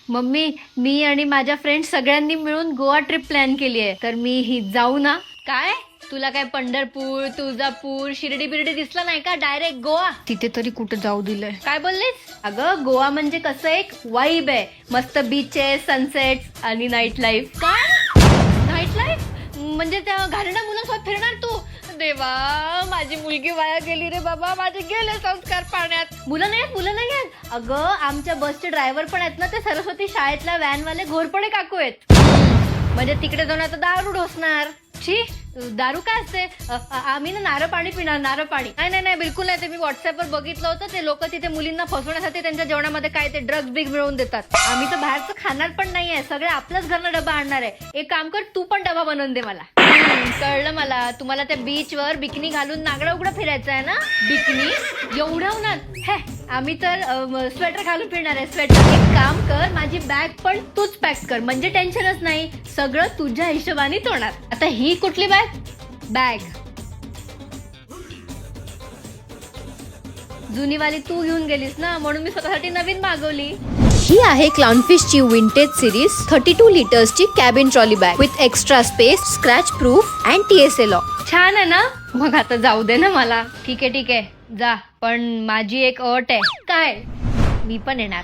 Mummy, मी आणि माझ्या friends सगळ्यांनी मिळून गोवा ट्रिप प्लॅन केली आहे, तर मी ही जाऊ ना? काय तुला काय पंढरपूर, तुळजापूर, शिर्डी बिर्डी दिसला नाही का? डायरेक्ट गोवा. तिथे तरी कुठे जाऊ दिलंय? काय बोललीस? अगं गोवा म्हणजे कसं एक वाईब आहे, मस्त बीचेस, सनसेट आणि नाईट लाईफ. काय नाईट लाईफ म्हणजे त्या घाणेरड्या मुलांसोबत फिरणार तू? देवा, माझी मुलगी वाया गेली रे बाबा, माझे गेले संस्कार पाण्यात. मुलं नाही आहेत. अगं आमच्या बसचे ड्रायव्हर पण आहेत ना, ते सरस्वती शाळेतल्या व्हॅनवाले घोरपडे काकू आहेत. म्हणजे तिकडे जाऊन आता दारू ढोसणार. छी, दारू काय असते? आम्ही ना नारळ पाणी पिणार, नारळ पाणी. नाही बिलकुल नाही. ते मी व्हॉट्सअपवर बघितलं होतं, ते लोक तिथे मुलींना फसवण्यासाठी त्यांच्या जेवणामध्ये काय ते ड्रग्ज बिग मिळवून देतात. आम्ही तर बाहेरचं खाणार पण नाहीये, सगळे आपल्याच घरनं डबा आणणार आहे. एक काम कर, तू पण डबा बनवून दे मला. कळलं मला, तुम्हाला त्या बीचवर बिकनी घालून नागडा उघडा फिरायचं आहे ना? बिकनी एवढ्या उन्हात? हे आम्ही तर स्वेटर घालून फिरणार आहे. स्वेटर. एक काम कर, माझी बॅग पण तूच पॅक कर, म्हणजे टेन्शनच नाही, सगळं तुझ्या हिशोबानेच होणार. आता ही कुठली बॅग? जुनीवाली तू घेऊन गेलीस ना, म्हणून मी स्वतःसाठी नवीन मागवली. ही आहे क्लाउनफिशची विंटेज सिरीज 32 लिटर्सची cabin trolley bag with extra space, scratch proof and TSA lock. छान आहे ना? मग आता जाऊ दे ना मला. ठीक आहे जा, पण माझी एक अट आहे. काय? मी पण येणार.